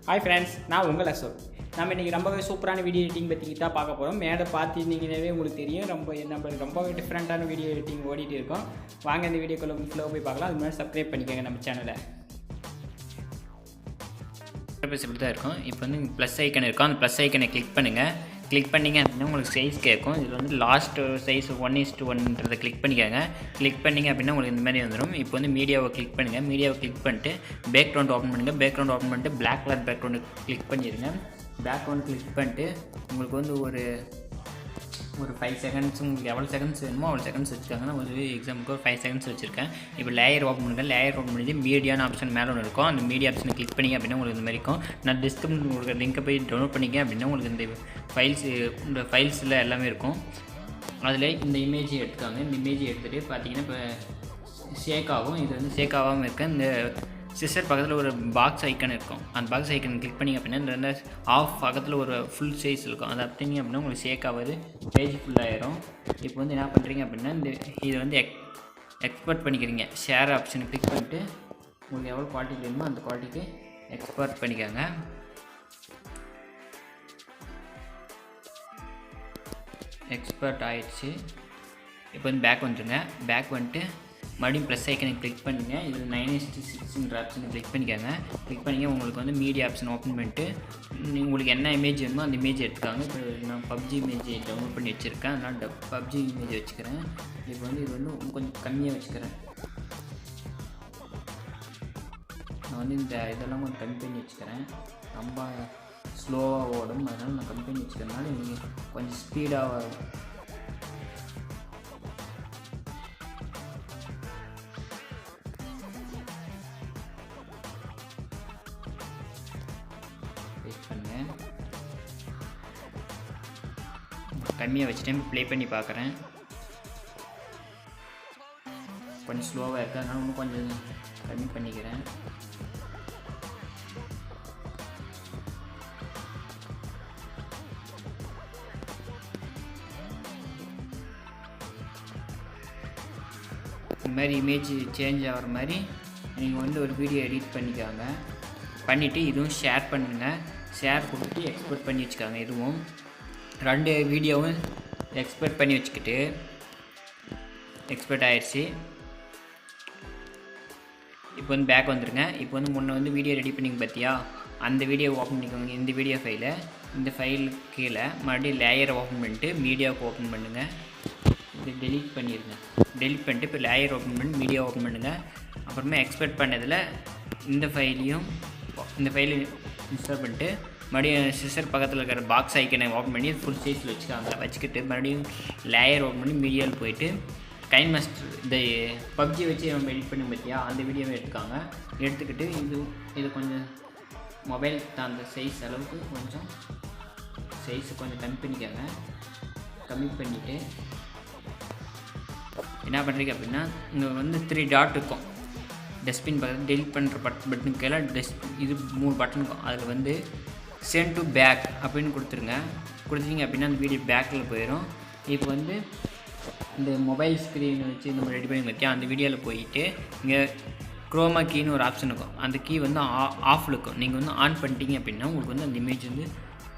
Hi friends, நான் உங்கள் அசோக். நம்ம இன்றைக்கி ரொம்பவே சூப்பரான வீடியோ எடிட்டிங் பற்றி தான் பார்க்க போகிறோம். மேலே பார்த்துருந்தீங்கன்னாவே உங்களுக்கு தெரியும், நம்மளுக்கு ரொம்பவே டிஃப்ரெண்ட்டான வீடியோ எடிட்டிங் ஓடிட்டு இருக்கோம். வாங்க இந்த வீடியோக்குள்ளே ஃபுல்லாக போய் பார்க்கலாம். அது முன்னாடி சப்ஸ்கிரைப் பண்ணிக்கோங்க நம்ம சேனலை. இப்படி தான் இருக்கும். இப்போ வந்து ப்ளஸ் ஐக்கன் இருக்கும், அந்த ப்ளஸ் ஐக்கனை கிளிக் பண்ணுங்கள். கிளிக் பண்ணிங்க அப்படின்னா உங்களுக்கு சைஸ் கேட்கும். இதில் வந்து லாஸ்ட் சைஸ் 1:1 கிளிக் பண்ணிக்கோங்க. கிளிக் பண்ணிங்க அப்படின்னா உங்களுக்கு இந்த மாதிரி வந்துடும். இப்போ வந்து மீடியாவை கிளிக் பண்ணுங்கள். மீடியாவை கிளிக் பண்ணிட்டு பேக்ரவுண்ட் ஓப்பன் பண்ணுங்கள். பேக்ரவுண்ட் ஓப்பன் பண்ணிட்டு பிளாக் கலர் பேக்ரவுண்டு கிளிக் பண்ணிடுங்க. பேக்ரவுண்ட் கிளிக் பண்ணிட்டு உங்களுக்கு வந்து ஒரு 5 செகண்ட்ஸ், உங்களுக்கு எவ்வளோ செகண்ட்ஸ் வேணுமோ அவ்வளோ செகண்ட்ஸ் வச்சுருக்காங்க. நான் ஒரு எக்ஸாம்பிளுக்கு ஒரு 5 செகண்ட்ஸ் வச்சுருக்கேன். இப்போ லேயர் ஓப்பன் பண்ணுங்கள். லேயர் ஓப்பன் பண்ணி மீடியான ஆப்ஷன் மேலே ஒன்று இருக்கும். அந்த மீடியா ஆப்ஷனை கிளிக் பண்ணிங்க அப்படின்னா உங்களுக்கு இந்த மாதிரி இருக்கும். நான் டிஸ்கிரிப்ஷன் உங்களுக்கு லிங்கை போய் டவுன்லோட் பண்ணிங்க அப்படின்னா உங்களுக்கு இந்த ஃபைல்ஸில் எல்லாமே இருக்கும். அதில் இந்த இமேஜை எடுத்துக்காங்க. இந்த இமேஜை எடுத்துகிட்டு பார்த்தீங்கன்னா இப்போ ஷேக் ஆகும். இது வந்து ஷேக் ஆகாமல் இருக்க இந்த சிஸ்டர் பக்கத்தில் ஒரு பாக்ஸ் ஐக்கன் இருக்கும். அந்த பாக்ஸ் ஐக்கன் கிளிக் பண்ணிங்க அப்படின்னா இந்த ஆஃப் பக்கத்தில் ஒரு ஃபுல் சைஸ் இருக்கும். அதை அப்படிங்க அப்படின்னா உங்களுக்கு ஷேக் ஆகாது, பேஜ் ஃபுல்லாகிடும். இப்போ வந்து என்ன பண்ணுறீங்க அப்படின்னா இதை வந்து எக்ஸ்போர்ட் பண்ணிக்கிறீங்க. ஷேர் ஆப்ஷனை கிளிக் பண்ணிட்டு உங்களுக்கு எவ்வளோ குவாலிட்டி வேணுமோ அந்த குவாலிட்டிக்கு எக்ஸ்போர்ட் பண்ணிக்கோங்க. எக்ஸ்போர்ட் ஆகிடுச்சு. இப்போ வந்து பேக் வந்துடுங்க. பேக் வந்துட்டு மறுபடியும் ப்ளஸ் ஐக்கனை கிளிக் பண்ணுங்கள். இதில் 9:6 ஆப்ஷனை கிளிக் பண்ணிக்கோங்க. கிளிக் பண்ணிங்க உங்களுக்கு வந்து மீடியா ஆப்ஷன் ஓப்பன் பண்ணிட்டு உங்களுக்கு என்ன இமேஜ் வேணுமோ அந்த இமேஜ் எடுத்துக்காங்க. இப்போ நான் PUBG இமேஜ் டவுன்லோட் பண்ணி வச்சுருக்கேன். அதனால் PUBG இமேஜ் வச்சுக்கிறேன். இப்போ வந்து இது வந்து கொஞ்சம் கம்மியாக வச்சுக்கிறேன். நான் வந்து இந்த இதெல்லாம் கொஞ்சம் கம்மி பண்ணி வச்சுக்கிறேன். ரொம்ப ஸ்லோவாக ஓடும், அதனால் நான் கம்மி பண்ணி வச்சுக்கிறதுனால நீங்கள் கொஞ்சம் ஸ்பீடாக வரும். கம்மியாக வச்சுட்டேன். ப்ளே பண்ணி பார்க்குறேன். கொஞ்சம் ஸ்லோவாக இருக்குது, அதனால் இன்னும் கொஞ்சம் கம்மி பண்ணிக்கிறேன். இந்த மாதிரி இமேஜ் சேஞ்ச் ஆகிற மாதிரி நீங்கள் வந்து ஒரு வீடியோ எடிட் பண்ணிக்காங்க. பண்ணிவிட்டு இதுவும் ஷேர் பண்ணுங்கள். ஷேர் கொடுத்துட்டு எக்ஸ்போர்ட் பண்ணி வச்சுக்காங்க. இதுவும் 2 வீடியோவும் எக்ஸ்போர்ட் பண்ணி வச்சுக்கிட்டு எக்ஸ்போர்ட் ஆகிடுச்சு. இப்போ வந்து பேக் வந்துடுங்க. இப்போ வந்து முன்னே வந்து வீடியோ ரெடி பண்ணிங்க பார்த்தியா, அந்த வீடியோ ஓப்பன் பண்ணிக்கோங்க. இந்த வீடியோ ஃபைலை இந்த ஃபைலுக்கு கீழே மறுபடியும் லேயரை ஓப்பன் பண்ணிட்டு மீடியாவுக்கு ஓப்பன் பண்ணுங்கள். இது டெலீட் பண்ணிடுங்க. டெலீட் பண்ணிட்டு இப்போ லேயர் ஓப்பன் பண்ணி மீடியா ஓப்பன் பண்ணுங்கள். அப்புறமா எக்ஸ்போர்ட் பண்ணதில் இந்த ஃபைலையும் இன்ஸ்டால் பண்ணிட்டு மறுபடியும் சிஸ்டர் பக்கத்தில் இருக்கிற பாக்ஸ் ஐக்கனை ஓப்பன் பண்ணி ஃபுல் சைஸில் வச்சுக்கிட்டு மறுபடியும் லேயர் ஓப்பன் பண்ணி மீடியாவில் போயிட்டு கைன்மாஸ்டர் இந்த PUBG வச்சு நம்ம எடிட் பண்ணி பார்த்தியா அந்த வீடியோவை எடுத்துக்காங்க. எடுத்துக்கிட்டு இது கொஞ்சம் மொபைல் அந்த சைஸ் அளவுக்கு கொஞ்சம் சைஸை கொஞ்சம் கம்மி பண்ணிக்கோங்க. கம்மி பண்ணிவிட்டு என்ன பண்ணுறீங்க அப்படின்னா இங்கே வந்து 3 டாட் இருக்கும். டஸ்ட்பின் பக்கத்தில் டெலிட் பண்ணுற பட்டனுக்கு கீழே இது 3 பட்டன் இருக்கும். அதில் வந்து சென்ட் டு பேக் அப்படின்னு கொடுத்துருங்க. கொடுத்தீங்க அப்படின்னா அந்த வீடியோ பேக்கில் போயிடும். இப்போ வந்து இந்த மொபைல் ஸ்க்ரீன் வச்சு நம்ம ரெடி பண்ணி வைக்க அந்த வீடியோவில் போயிட்டு இங்கே குரோமா கீன்னு ஒரு ஆப்ஷன் இருக்கும். அந்த கீ வந்து ஆஃபில் இருக்கும். நீங்கள் வந்து ஆன் பண்ணிட்டீங்க அப்படின்னா உங்களுக்கு வந்து அந்த இமேஜ் வந்து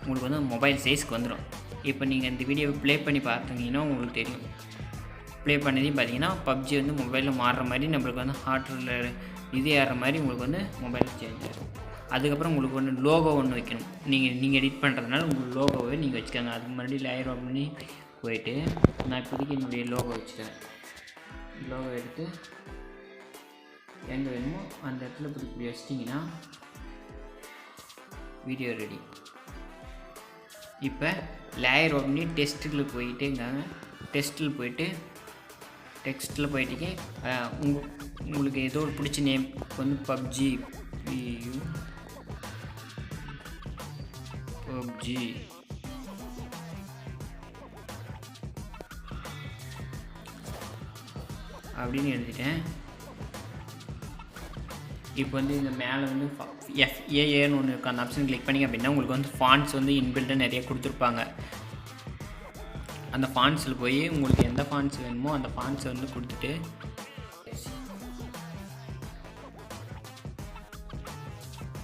உங்களுக்கு வந்து மொபைல் சைஸ்க்கு வந்துடும். இப்போ நீங்கள் இந்த வீடியோவை ப்ளே பண்ணி பார்த்தீங்கன்னா உங்களுக்கு தெரியும். ப்ளே பண்ணதையும் பார்த்தீங்கன்னா PUBG வந்து மொபைலில் மாறுற மாதிரி நம்மளுக்கு வந்து ஹார்ட்டில் இது ஏறுற மாதிரி உங்களுக்கு வந்து மொபைல் சேஞ்ச் ஆகும். அதுக்கப்புறம் உங்களுக்கு ஒன்று லோகோ ஒன்று வைக்கணும். நீங்கள் எடிட் பண்ணுறதுனால உங்களுக்கு லோகோவை நீங்கள் வச்சுக்கோங்க. அதுக்கு மறுபடியும் லேயர் ஓப்பன் பண்ணி போயிட்டு நான் இப்போதைக்கு என்னுடைய லோகோ வச்சுக்கிறேன். லோகோ எடுத்து எங்கே வேணுமோ அந்த இடத்துல இப்படி வச்சிட்டிங்கன்னா வீடியோ ரெடி. இப்போ லேயர் ஓப்பன் பண்ணி டெஸ்ட்டில் போயிட்டுங்க. டெஸ்ட்டில் போயிட்டு டெக்ஸ்ட்டில் போயிட்டீங்க. உங்களுக்கு ஏதோ ஒரு பிடிச்ச நேம் வந்து PUBG அப்படின்னு எழுதிட்டேன். இப்போ வந்து இந்த மேலே வந்து FAAன்னு ஒன்று இருக்குது. அந்த ஆப்ஷன் கிளிக் பண்ணிங்க அப்படின்னா உங்களுக்கு வந்து ஃபாண்ட்ஸ் வந்து இன்பில்ட்டாக நிறைய கொடுத்துருப்பாங்க. அந்த ஃபாண்ட்ஸில் போய் உங்களுக்கு எந்த ஃபாண்ட்ஸ் வேணுமோ அந்த ஃபாண்ட்ஸை வந்து கொடுத்துட்டு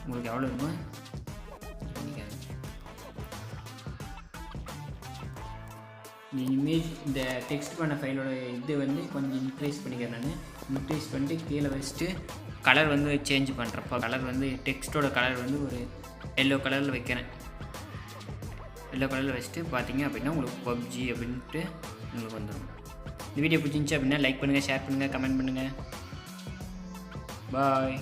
உங்களுக்கு எவ்வளோ வேணுமோ இந்த இமேஜ் இந்த டெக்ஸ்ட் பண்ண ஃபைலோட இது வந்து கொஞ்சம் இன்க்ரீஸ் பண்ணிக்கிறேன். நான் இன்க்ரீஸ் பண்ணிட்டு கீழே வச்சுட்டு கலர் வந்து சேஞ்ச் பண்ணுறப்போ கலர் வந்து டெக்ஸ்ட்டோட கலர் வந்து ஒரு எல்லோ கலரில் வைக்கிறேன். எல்லோ கலரில் வச்சுட்டு பார்த்தீங்க அப்படின்னா உங்களுக்கு PUBG அப்படின்ட்டு உங்களுக்கு வந்துடும். இந்த வீடியோ பிடிச்சிருந்துச்சி அப்படின்னா லைக் பண்ணுங்கள், ஷேர் பண்ணுங்கள், கமெண்ட் பண்ணுங்கள். பாய்.